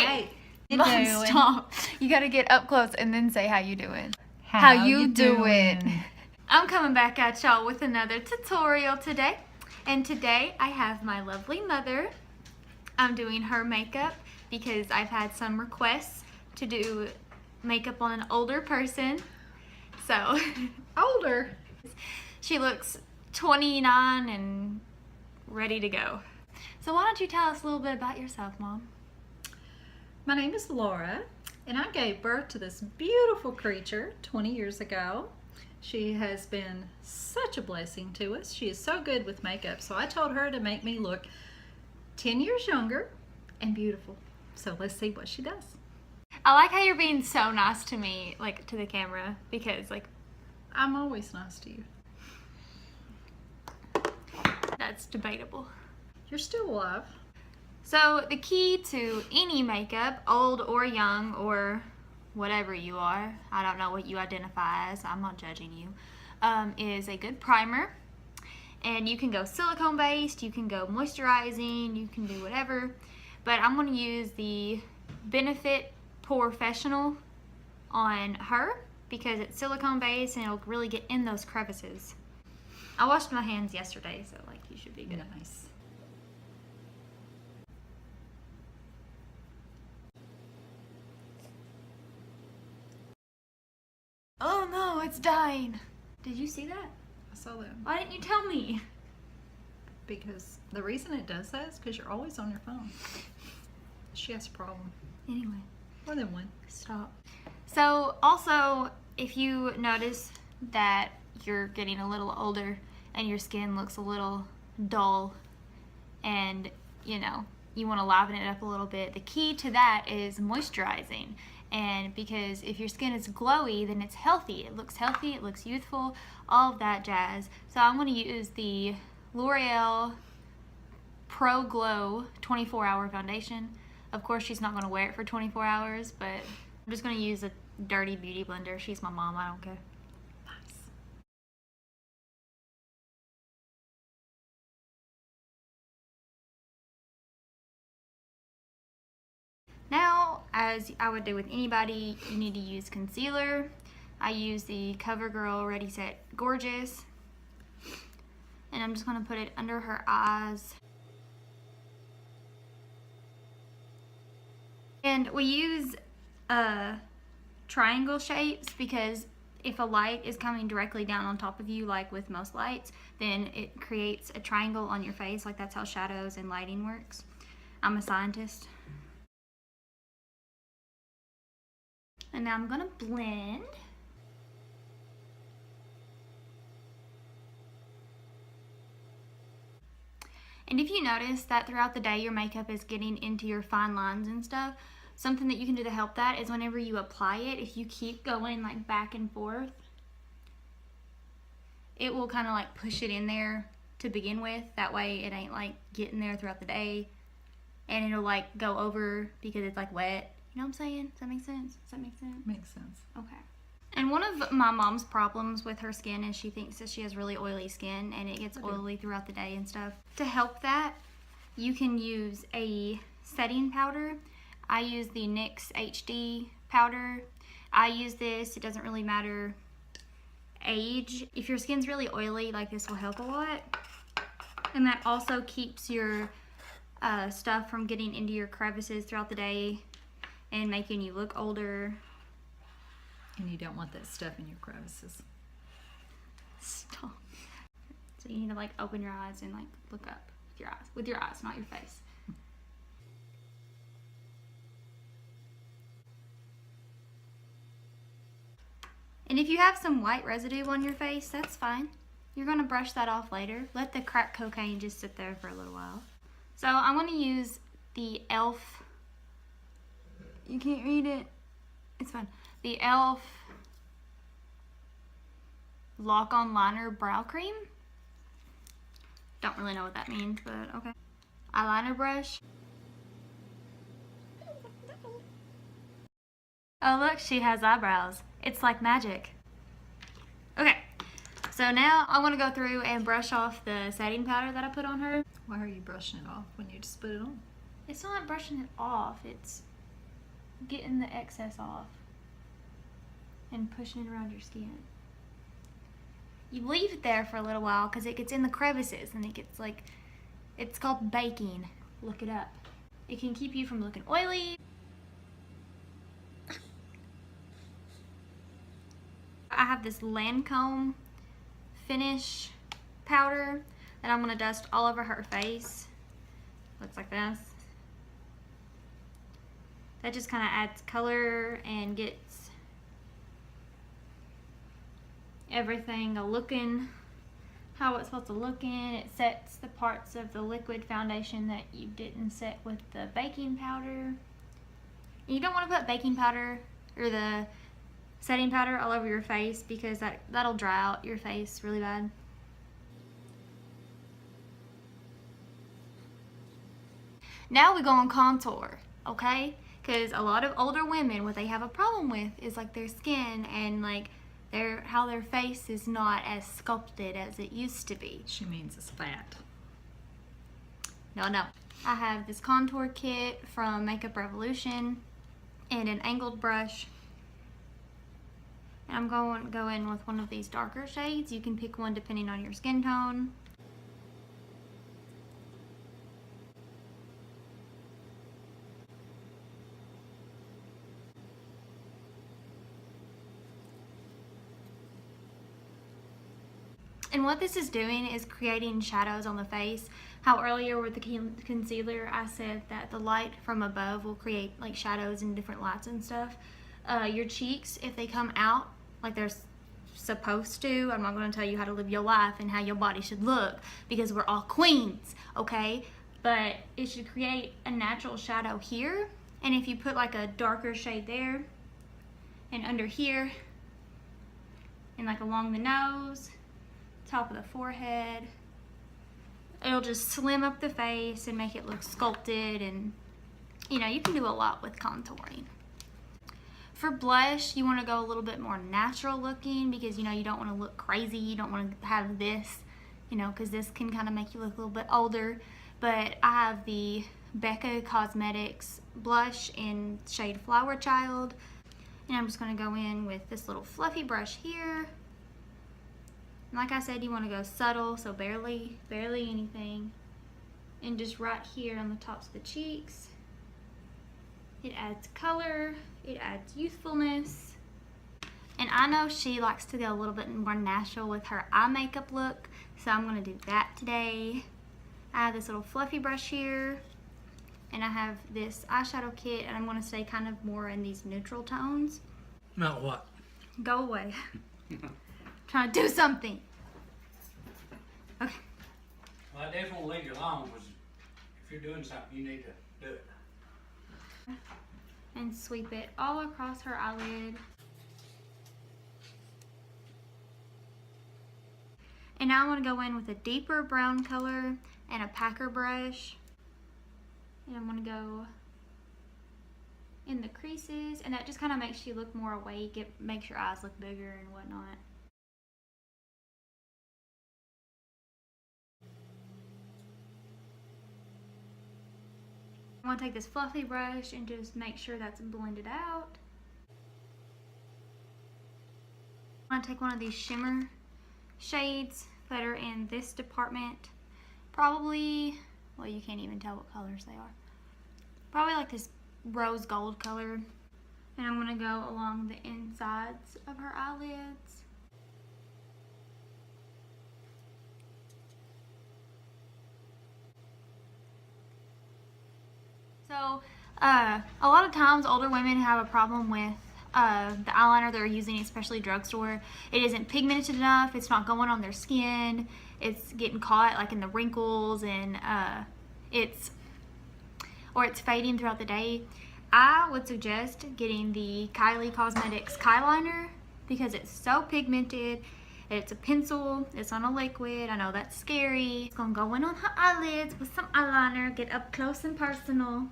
Hey, Mom, stop. You gotta get up close and then say how you doing. How you doing? I'm coming back at y'all with another tutorial today. And today I have my lovely mother. I'm doing her makeup because I've had some requests to do makeup on an older person. So Older. She looks 29 and ready to go. So why don't you tell us a little bit about yourself, Mom? My name is Laura, and I gave birth to this beautiful creature 20 years ago. She has been such a blessing to us. She is so good with makeup, so I told her to make me look 10 years younger and beautiful. So let's see what she does. I like how you're being so nice to me, like to the camera, because like I'm always nice to you. That's debatable. You're still alive. So the key to any makeup, old or young or whatever you are, I don't know what you identify as, I'm not judging you, is a good primer. And you can go silicone based, you can go moisturizing, you can do whatever. But I'm going to use the Benefit Professional on her because it's silicone based and it'll really get in those crevices. I washed my hands yesterday, so like you should be good. Nice. Oh no, it's dying. Did you see that? I saw that. Why didn't you tell me? Because the reason it does that is because you're always on your phone. She has a problem. Anyway. More than one. Stop. So also, if you notice that you're getting a little older and your skin looks a little dull and, you know, you want to liven it up a little bit, the key to that is moisturizing. And because if your skin is glowy, then it's healthy. It looks healthy, it looks youthful, all of that jazz. So I'm going to use the L'Oreal Pro Glow 24-hour foundation. Of course, she's not going to wear it for 24 hours, but I'm just going to use a dirty beauty blender. She's my mom, I don't care. Nice. Now, as I would do with anybody, you need to use concealer. I use the CoverGirl Ready Set Gorgeous. And I'm just going to put it under her eyes. And we use triangle shapes because if a light is coming directly down on top of you, like with most lights, then it creates a triangle on your face. Like that's how shadows and lighting works. I'm a scientist. And now I'm gonna blend. And if you notice that throughout the day your makeup is getting into your fine lines and stuff, something that you can do to help that is whenever you apply it, if you keep going like back and forth, it will kind of like push it in there to begin with. That way it ain't like getting there throughout the day and it'll like go over because it's like wet. You know what I'm saying? Does that make sense? Does that make sense? Makes sense. Okay. And one of my mom's problems with her skin is she thinks that she has really oily skin and it gets oily throughout the day and stuff. To help that, you can use a setting powder. I use the NYX HD powder. I use this, it doesn't really matter age. If your skin's really oily, like this will help a lot. And that also keeps your stuff from getting into your crevices throughout the day and making you look older. And you don't want that stuff in your crevices. Stop. So you need to like open your eyes and like look up with your eyes, not your face. And if you have some white residue on your face, that's fine. You're gonna brush that off later. Let the crack cocaine just sit there for a little while. So I'm gonna use the e.l.f. You can't read it. It's fine. The e.l.f. Lock-On Liner Brow Cream. Don't really know what that means, but okay. Eyeliner brush. Oh look, she has eyebrows. It's like magic. Okay, so now I want to go through and brush off the setting powder that I put on her. Why are you brushing it off when you just put it on? It's not brushing it off, it's getting the excess off and pushing it around your skin. You leave it there for a little while because it gets in the crevices and it gets like, it's called baking. Look it up. It can keep you from looking oily. I have this Lancome finish powder that I'm gonna dust all over her face. Looks like this. That just kind of adds color and gets everything a looking how it's supposed to look in. It sets the parts of the liquid foundation that you didn't set with the baking powder. You don't want to put baking powder or the setting powder all over your face because that'll dry out your face really bad. Now we go on contour, okay? Because a lot of older women, what they have a problem with is like their skin and like how their face is not as sculpted as it used to be. She means it's fat. No. I have this contour kit from Makeup Revolution and an angled brush. And I'm going to go in with one of these darker shades. You can pick one depending on your skin tone. And what this is doing is creating shadows on the face. How earlier with the concealer I said that the light from above will create like shadows and different lights and stuff. Your cheeks, if they come out like they're supposed to, I'm not going to tell you how to live your life and how your body should look because we're all queens, okay? But it should create a natural shadow here. And if you put like a darker shade there and under here and like along the nose, top of the forehead, it'll just slim up the face and make it look sculpted. And you know, you can do a lot with contouring. For blush, you want to go a little bit more natural looking because you know you don't want to look crazy. You don't want to have this, you know, because this can kind of make you look a little bit older. But I have the Becca Cosmetics blush in shade Flower Child, and I'm just going to go in with this little fluffy brush here. And like I said, you want to go subtle, so barely anything. And just right here on the tops of the cheeks. It adds color, it adds youthfulness. And I know she likes to go a little bit more natural with her eye makeup look, so I'm going to do that today. I have this little fluffy brush here, and I have this eyeshadow kit, and I'm going to stay kind of more in these neutral tones. Not what? Go away. Trying to do something. Okay. Well, I definitely won't leave you alone because if you're doing something, you need to do it. And sweep it all across her eyelid. And now I want to go in with a deeper brown color and a packer brush. And I'm going to go in the creases, and that just kind of makes you look more awake. It makes your eyes look bigger and whatnot. I want to take this fluffy brush and just make sure that's blended out. I want to take one of these shimmer shades that are in this department. Probably, well, you can't even tell what colors they are. Probably like this rose gold color. And I'm going to go along the insides of her eyelids. So, a lot of times older women have a problem with the eyeliner they're using, especially drugstore. It isn't pigmented enough, it's not going on their skin, it's getting caught like in the wrinkles, and it's fading throughout the day. I would suggest getting the Kylie Cosmetics Eyeliner because it's so pigmented. It's a pencil, it's on a liquid. I know that's scary. It's gonna go in on her eyelids with some eyeliner, get up close and personal.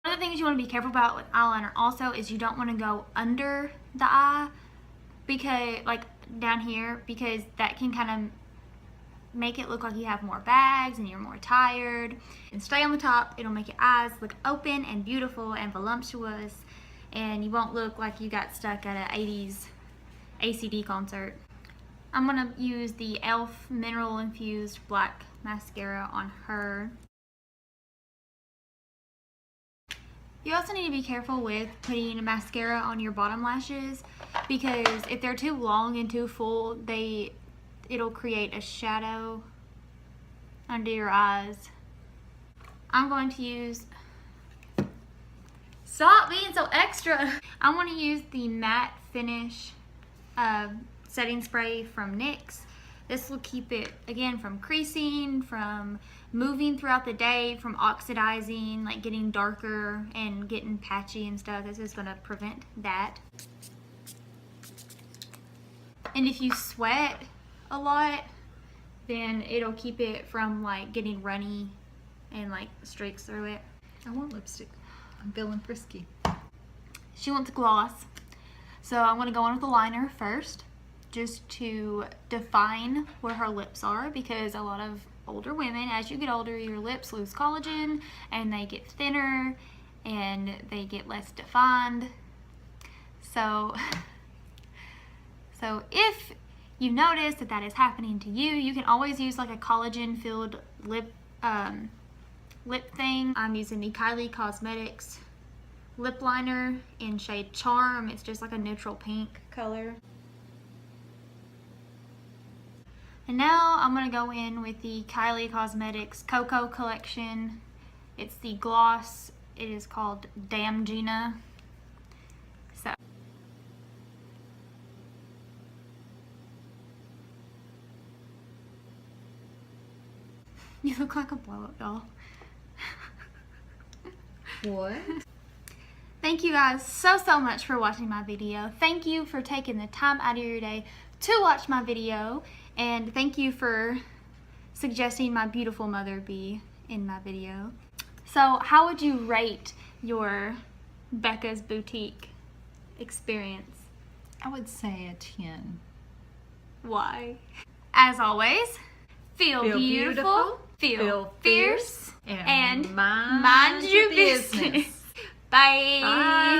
One of the things you want to be careful about with eyeliner also is you don't want to go under the eye, because like down here, because that can kind of make it look like you have more bags and you're more tired. And stay on the top. It'll make your eyes look open and beautiful and voluptuous, and you won't look like you got stuck at an 80s ACD concert. I'm gonna use the e.l.f. mineral infused black mascara on her. You also need to be careful with putting mascara on your bottom lashes, because if they're too long and too full, it'll create a shadow under your eyes. I'm going to use, stop being so extra. I want to use the matte finish setting spray from NYX. This will keep it, again, from creasing, from moving throughout the day, from oxidizing, like getting darker and getting patchy and stuff. This is going to prevent that. And if you sweat a lot, then it'll keep it from like getting runny and like streaks through it. I want lipstick. I'm feeling frisky. She wants gloss. So I'm going to go in with the liner first, just to define where her lips are, because a lot of older women, as you get older, your lips lose collagen and they get thinner and they get less defined. So if you notice that is happening to you, you can always use like a collagen filled lip thing. I'm using the Kylie Cosmetics lip liner in shade Charm. It's just like a neutral pink color. And now I'm gonna go in with the Kylie Cosmetics Cocoa collection. It's the gloss. It is called Damn Gina. So you look like a blow-up doll. What? Thank you guys so much for watching my video. Thank you for taking the time out of your day to watch my video, and thank you for suggesting my beautiful mother be in my video. So how would you rate your Becca's Boutique experience? I would say a 10. Why? As always, feel beautiful, feel fierce, and mind your business. Bye. Bye.